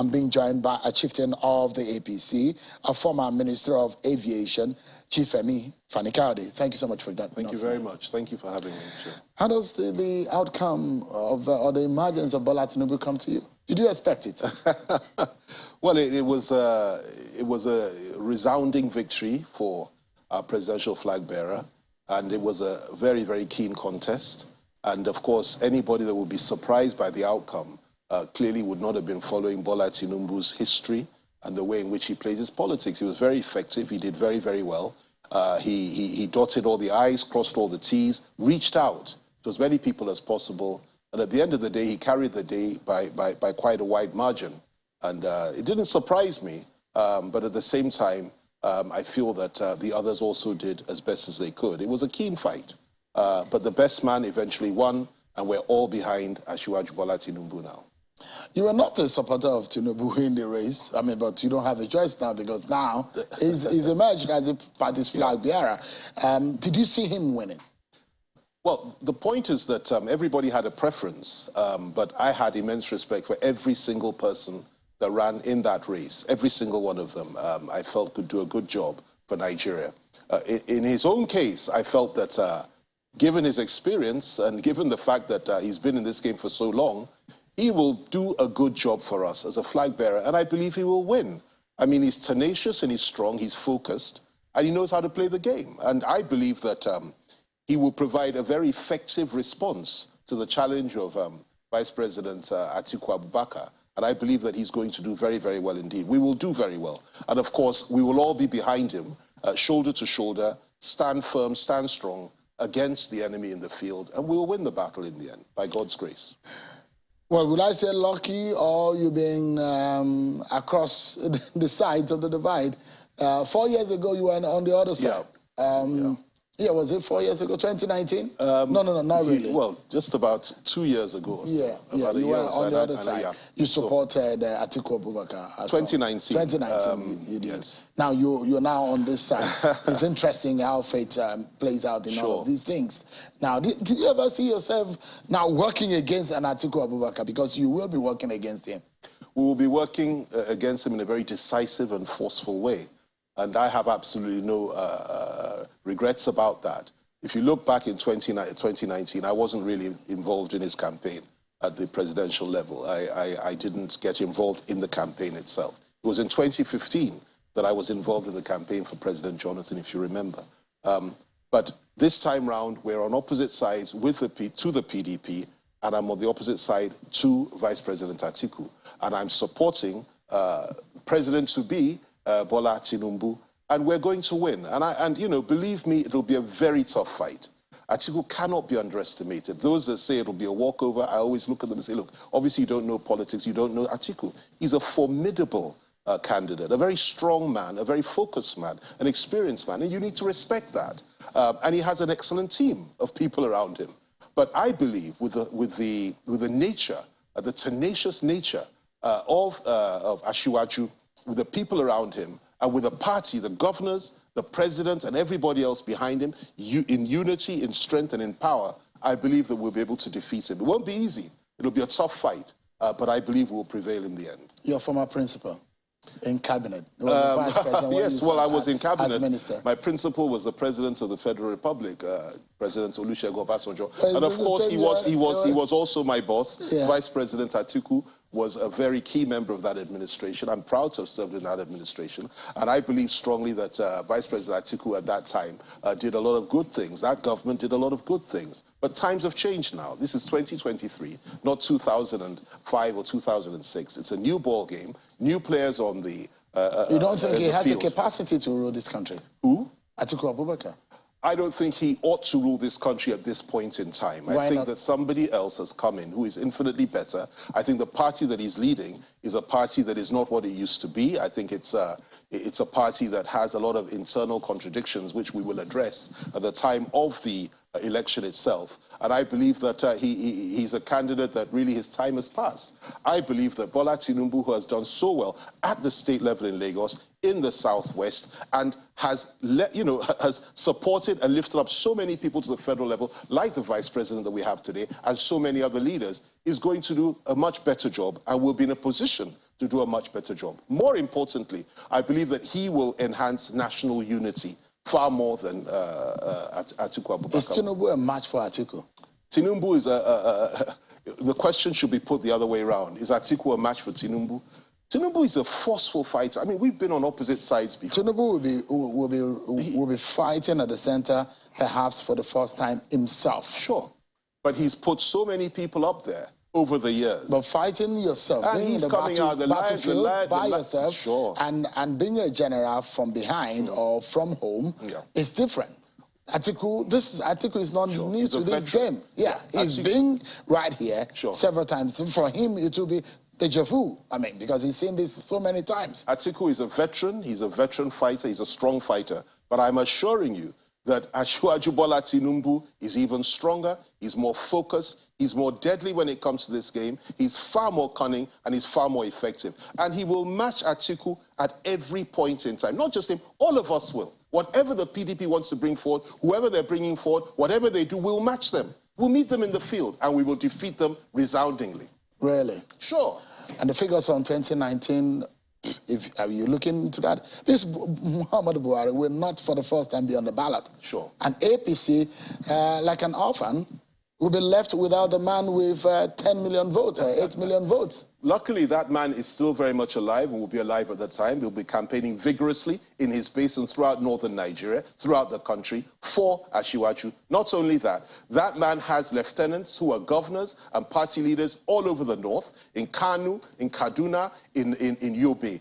I'm being joined by a chieftain of the APC, a former Minister of Aviation, Chief Fani-Kayode. Thank you so much for that. Thank you very much. Thank you for having me. Sure. How does the outcome of or the emergence of Bola Tinubu come to you? Did you expect it? Well, it was a resounding victory for our presidential flag bearer, and it was a very, very keen contest. And of course, anybody that would be surprised by the outcome clearly would not have been following Bola Tinubu's history and the way in which he plays his politics. He was very effective. He did very, very well. He dotted all the I's, crossed all the T's, reached out to as many people as possible. And at the end of the day, he carried the day by quite a wide margin. And it didn't surprise me. But at the same time, I feel that the others also did as best as they could. It was a keen fight. But the best man eventually won, and we're all behind Asiwaju Bola Tinubu now. You were not a supporter of Tinubu in the race. I mean, but you don't have a choice now because now he's emerged as a party's flag bearer. Did you see him winning? Well, the point is that everybody had a preference, but I had immense respect for every single person that ran in that race. Every single one of them, I felt could do a good job for Nigeria. In his own case, I felt that given his experience and given the fact that he's been in this game for so long, he will do a good job for us as a flag bearer, and I believe he will win. I mean, he's tenacious and he's strong, he's focused, and he knows how to play the game. And I believe that he will provide a very effective response to the challenge of Vice President Atiku Abubakar. And I believe that he's going to do very, very well indeed. We will do very well. And of course, we will all be behind him, shoulder to shoulder, stand firm, stand strong against the enemy in the field, and we will win the battle in the end, by God's grace. Well, would I say lucky, or you being across the sides of the divide? 4 years ago, you were on the other side. Yeah, was it 4 years ago, 2019? No, not really. Well, just about 2 years ago or so. Yeah, you were on the other side. You supported Atiku Abubakar. 2019. 2019, you did. Yes. Now, you're now on this side. It's interesting how fate plays out in all of these things. Now, did you ever see yourself now working against an Atiku Abubakar? Because you will be working against him. We will be working against him in a very decisive and forceful way. And I have absolutely no regrets about that. If you look back in 2019, I wasn't really involved in his campaign at the presidential level. I didn't get involved in the campaign itself. It was in 2015 that I was involved in the campaign for President Jonathan, if you remember. But this time round, we're on opposite sides with to the PDP, and I'm on the opposite side to Vice President Atiku. And I'm supporting President-to-be Bola Tinubu, and we're going to win. And you know, believe me, it'll be a very tough fight. Atiku cannot be underestimated. Those that say it'll be a walkover, I always look at them and say, look, obviously you don't know politics, you don't know Atiku. He's a formidable candidate, a very strong man, a very focused man, an experienced man, and you need to respect that. And he has an excellent team of people around him. But I believe with the nature, the tenacious nature of Asiwaju, with the people around him, and with the party, the governors, the president, and everybody else behind him, in unity, in strength, and in power, I believe that we'll be able to defeat him. It won't be easy. It'll be a tough fight, but I believe we'll prevail in the end. Your former principal in cabinet. Vice president, yes, well, I was in cabinet. As minister. My principal was the president of the Federal Republic, President Olusegun Obasanjo. And of course, he was also my boss. Yeah. Vice President Atiku was a very key member of that administration. I'm proud to have served in that administration. And I believe strongly that Vice President Atiku at that time did a lot of good things. That government did a lot of good things. But times have changed now. This is 2023, not 2005 or 2006. It's a new ball game, new players on the You don't think he has the capacity to rule this country? Who? Atiku Abubakar. I don't think he ought to rule this country at this point in time. I think that somebody else has come in who is infinitely better. I think the party that he's leading is a party that is not what it used to be. I think it's a party that has a lot of internal contradictions, which we will address at the time of the election itself. And I believe that he's a candidate that really his time has passed. I believe that Bola Tinubu, who has done so well at the state level in Lagos, in the Southwest, and has supported and lifted up so many people to the federal level, like the Vice President that we have today, and so many other leaders, is going to do a much better job and will be in a position to do a much better job. More importantly, I believe that he will enhance national unity far more than Atiku Abubakar. Is Tinubu a match for Atiku? Tinubu is the question should be put the other way around. Is Atiku a match for Tinubu? Tinubu is a forceful fighter. I mean, we've been on opposite sides before. Tinubu will be fighting at the center, perhaps for the first time himself. Sure. But he's put so many people up there over the years. But fighting yourself, and being he's in the coming out the battlefield by yourself, sure. and being a general from behind or from home is different. Atiku is not new to this game. Yeah, he's been right here several times. For him, it will be deja vu. I mean, because he's seen this so many times. Atiku is a veteran. He's a veteran fighter. He's a strong fighter. But I'm assuring you that Asiwaju Bola Tinubu is even stronger. He's more focused. He's more deadly when it comes to this game. He's far more cunning and he's far more effective. And he will match Atiku at every point in time. Not just him, all of us will. Whatever the PDP wants to bring forward, whoever they're bringing forward, whatever they do, we'll match them. We'll meet them in the field and we will defeat them resoundingly. Really? Sure. And the figures on 2019, are you looking into that? This Muhammadu Buhari will not for the first time be on the ballot. Sure. And APC, like an orphan, will be left without the man with 10 million votes or 8 million votes. Luckily, that man is still very much alive and will be alive at the time. He'll be campaigning vigorously in his base and throughout northern Nigeria, throughout the country, for Asiwaju. Not only that, that man has lieutenants who are governors and party leaders all over the north, in Kanu, in Kaduna, in Yobe,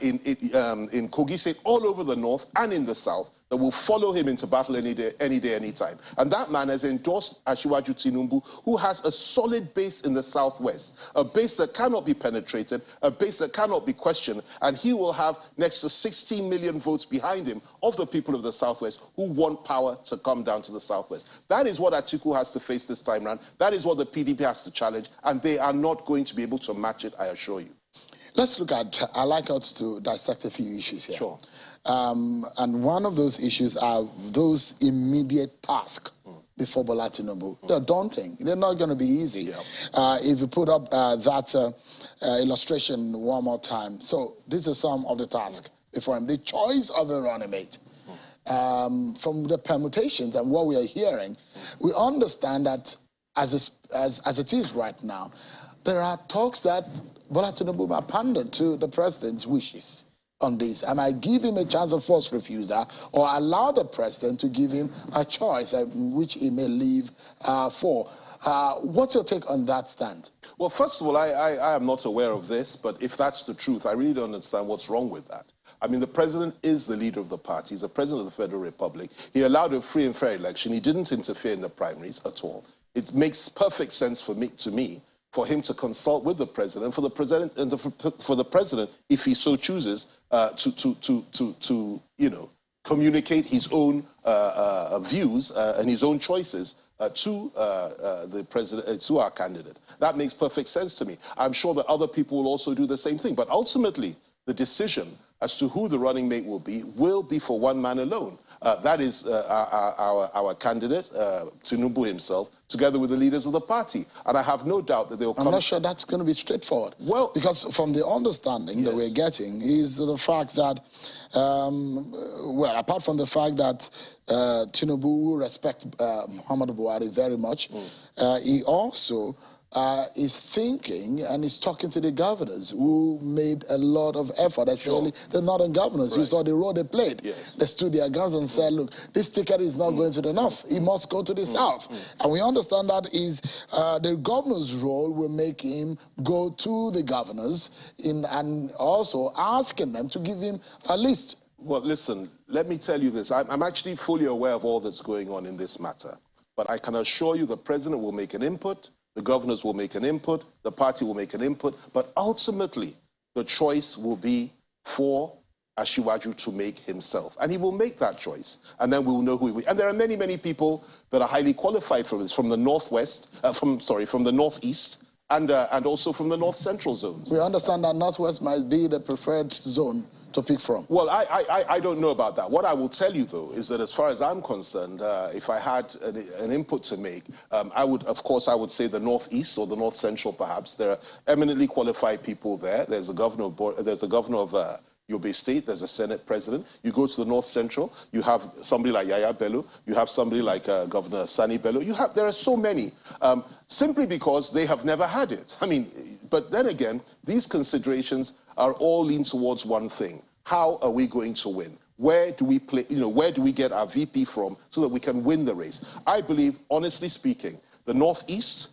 in Kogi State, all over the north and in the south, that will follow him into battle any day, any time. And that man has endorsed Asiwaju Tinubu, who has a solid base in the southwest, a base that cannot be penetrated, a base that cannot be questioned, and he will have next to 16 million votes behind him of the people of the southwest who want power to come down to the southwest. That is what Atiku has to face this time around. That is what the PDP has to challenge, and they are not going to be able to match it, I assure you. Let's look at, I like us to dissect a few issues here. Sure. And one of those issues are those immediate tasks before Bola Tinubu. They're daunting. They're not going to be easy. Yeah. If you put up that illustration one more time. So these are some of the tasks before him. The choice of a running mate. From the permutations and what we are hearing, we understand that as it is right now, there are talks that Bola Tinubu might pander to the president's wishes on this. I might give him a chance of first refusal or allow the president to give him a choice which he may leave for. What's your take on that stand? Well, first of all, I am not aware of this, but if that's the truth, I really don't understand what's wrong with that. I mean, the president is the leader of the party. He's the president of the Federal Republic. He allowed a free and fair election. He didn't interfere in the primaries at all. It makes perfect sense to me for him to consult with the president, for the president, and for the president, if he so chooses, to communicate his own views and his own choices to the president, to our candidate. That makes perfect sense to me. I'm sure that other people will also do the same thing. But ultimately, the decision as to who the running mate will be for one man alone. That is our candidate, Tinubu himself, together with the leaders of the party. And I have no doubt that they will come... I'm not sure that's going to be straightforward. Well, because from the understanding that we're getting is the fact that, well, apart from the fact that Tinubu will respect Muhammadu Buhari very much, he also is thinking and is talking to the governors who made a lot of effort, especially the northern governors. You saw the role they played. They stood their grounds and said, look, this ticket is not going to the north. It must go to the south. And we understand that is the governor's role will make him go to the governors and also asking them to give him a list. Well, listen, let me tell you this. I'm actually fully aware of all that's going on in this matter. But I can assure you the president will make an input. The governors will make an input, the party will make an input, but ultimately the choice will be for Asiwaju to make himself. And he will make that choice, and then we will know who he will. And there are many, many people that are highly qualified for this, from the northwest, from the northeast, and also from the North Central zones. We understand that Northwest might be the preferred zone to pick from. Well, I don't know about that. What I will tell you, though, is that as far as I'm concerned, if I had an input to make, I would say the Northeast or the North Central, perhaps. There are eminently qualified people there. There's the governor of Yobe State, there's a Senate president. You go to the North Central, you have somebody like Yaya Bello, you have somebody like Governor Sani Bello. There are so many, simply because they have never had it. I mean, but then again, these considerations are all lean towards one thing. How are we going to win? Where do we play, where do we get our VP from so that we can win the race? I believe, honestly speaking, the Northeast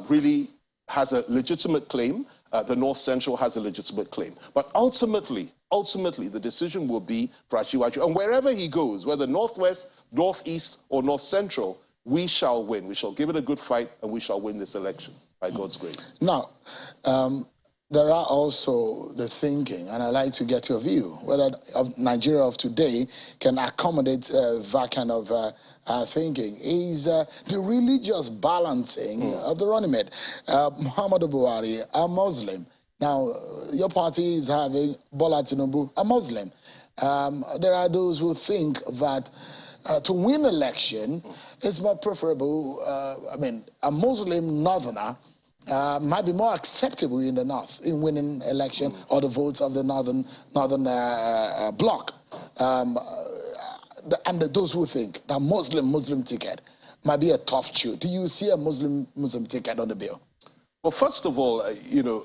really has a legitimate claim. The North Central has a legitimate claim. But ultimately, the decision will be for Asiwaju. And wherever he goes, whether Northwest, Northeast, or North Central, we shall win. We shall give it a good fight, and we shall win this election, by God's grace. Now, there are also the thinking, and I'd like to get your view, whether Nigeria of today can accommodate that kind of thinking. Is the religious balancing of the running mate. Muhammadu Buhari, a Muslim. Now, your party is having Bola Tinubu, a Muslim. There are those who think that to win election, it's more preferable, a Muslim northerner might be more acceptable in the north in winning election or the votes of the northern bloc. And those who think that Muslim ticket might be a tough chew. Do you see a Muslim ticket on the bill? Well, first of all,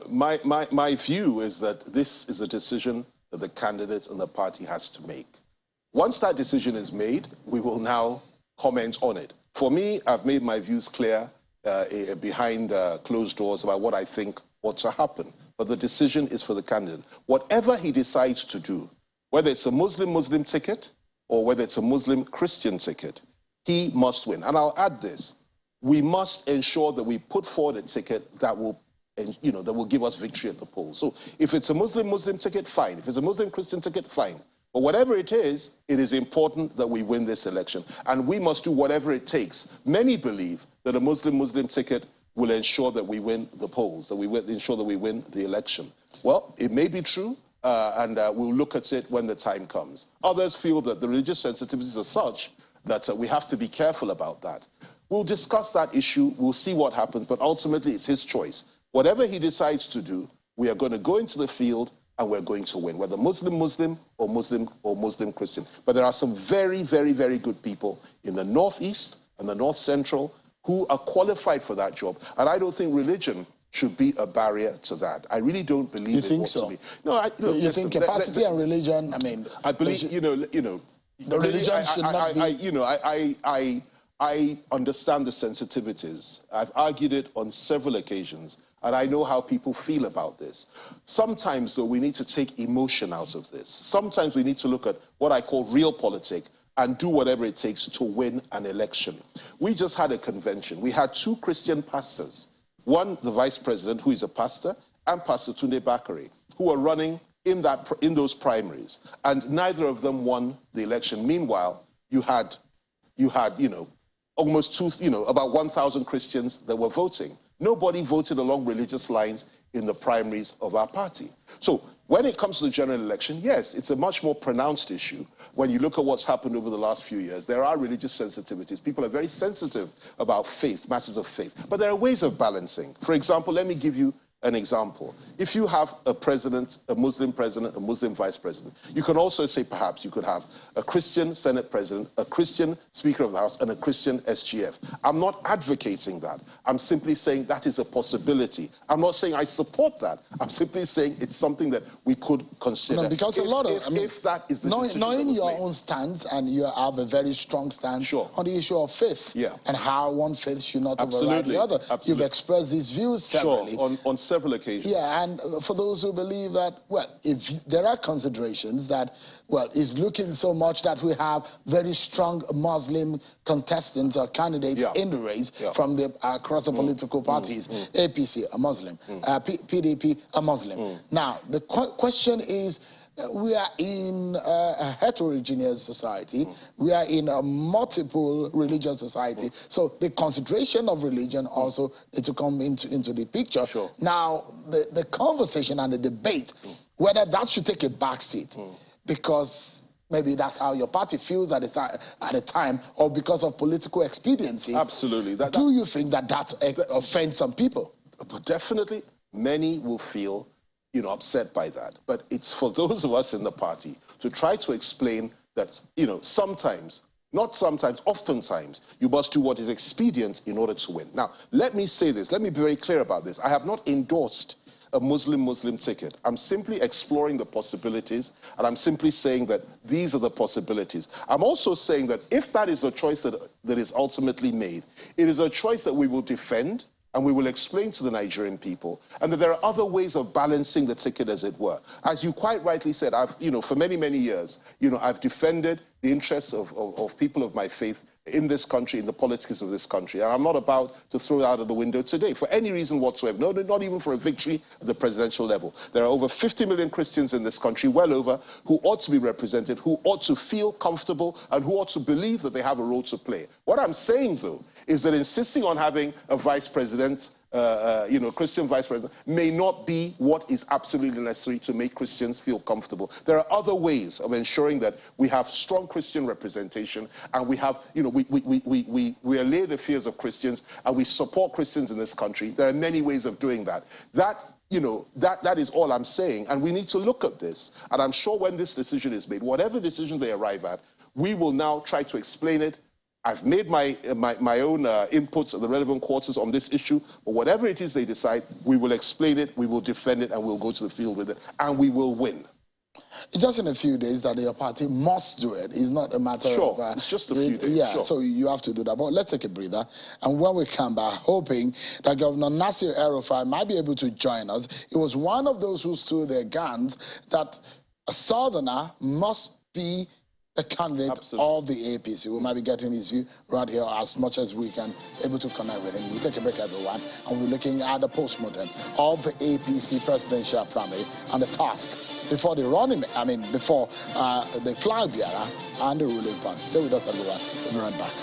my view is that this is a decision that the candidate and the party has to make. Once that decision is made, we will now comment on it. For me, I've made my views clear behind closed doors about what I think ought to happen. But the decision is for the candidate. Whatever he decides to do, whether it's a Muslim ticket or whether it's a Muslim-Christian ticket, he must win. And I'll add this. We must ensure that we put forward a ticket that will, that will give us victory at the polls. So if it's a Muslim ticket, fine. If it's a Muslim-Christian ticket, fine. But whatever it is important that we win this election. And we must do whatever it takes. Many believe that a Muslim ticket will ensure that we win the polls, that we will ensure that we win the election. Well, it may be true, and we'll look at it when the time comes. Others feel that the religious sensitivities are such that we have to be careful about that. We'll discuss that issue, we'll see what happens, but ultimately it's his choice. Whatever he decides to do, we are going to go into the field and we're going to win, whether Muslim or Muslim-Christian. But there are some very, very, very good people in the Northeast and the North Central who are qualified for that job. And I don't think religion should be a barrier to that. I really don't believe you think so? No, you think capacity and religion, I believe, the religion should not be... I understand the sensitivities. I've argued it on several occasions, and I know how people feel about this. Sometimes, though, we need to take emotion out of this. Sometimes we need to look at what I call real politics and do whatever it takes to win an election. We just had a convention. We had two Christian pastors, one, the vice president, who is a pastor, and Pastor Tunde Bakare, who are running in those primaries, and neither of them won the election. Meanwhile, you had almost about 1,000 Christians that were voting. Nobody voted along religious lines in the primaries of our party. So when it comes to the general election, yes, it's a much more pronounced issue. When you look at what's happened over the last few years, there are religious sensitivities. People are very sensitive about faith, matters of faith. But there are ways of balancing. For example, let me give you an example. If you have a president, a Muslim vice president, you can also say perhaps you could have a Christian Senate president, a Christian Speaker of the House, and a Christian SGF. I'm not advocating that. I'm simply saying that is a possibility. I'm not saying I support that. I'm simply saying it's something that we could consider. No, because if that is the decision knowing your own stance, and you have a very strong stance on the issue of faith, and how one faith should not override the other. You've expressed these views severally. On several occasions. Yeah, and for those who believe that, well, if there are considerations that, well, it's looking so much that we have very strong Muslim contestants or candidates in the race from across the political parties. APC, a Muslim. PDP, a Muslim. Now, the question is, we are in a heterogeneous society. We are in a multiple religious society. So the consideration of religion also needs to come into the picture. Sure. Now, the conversation and the debate, whether that should take a backseat, because maybe that's how your party feels at the time, or because of political expediency. Absolutely. Do you think that offends some people? But definitely, many will feel, you know, upset by that. But it's for those of us in the party to try to explain that, you know, sometimes, not sometimes, oftentimes, you must do what is expedient in order to win. Now, let me say this. Let me be very clear about this. I have not endorsed a Muslim ticket. I'm simply exploring the possibilities, and I'm simply saying that these are the possibilities. I'm also saying that if that is the choice that is ultimately made, it is a choice that we will defend, and we will explain to the Nigerian people, and that there are other ways of balancing the ticket, as it were. As you quite rightly said, I've, you know, for many, many years, you know, I've defended the interests of people of my faith in this country, in the politics of this country. And I'm not about to throw it out of the window today for any reason whatsoever. No, not even for a victory at the presidential level. There are over 50 million Christians in this country, well over, who ought to be represented, who ought to feel comfortable, and who ought to believe that they have a role to play. What I'm saying, though, is that insisting on having a vice president, you know, Christian vice president, may not be what is absolutely necessary to make Christians feel comfortable. There are other ways of ensuring that we have strong Christian representation, and we have, you know, we allay the fears of Christians, and we support Christians in this country. There are many ways of doing that. You know, that is all I'm saying, and we need to look at this. And I'm sure when this decision is made, whatever decision they arrive at, we will now try to explain it. I've made my own inputs at the relevant quarters on this issue, but whatever it is they decide, we will explain it, we will defend it, and we'll go to the field with it, and we will win. Just in a few days that your party must do it. It's not a matter of... Sure, it's just a few days. Yeah, sure. So you have to do that. But let's take a breather. And when we come back, hoping that Governor Nasir El-Rufai might be able to join us. He was one of those who stood their guns that a Southerner must be a candidate of the APC. We might be getting his view right here as much as we can, able to connect with him. We'll take a break, everyone, and we're looking at the postmortem of the APC presidential primary and the task before the running, before the flag bearer and the ruling party. Stay with us, everyone. We'll be right back.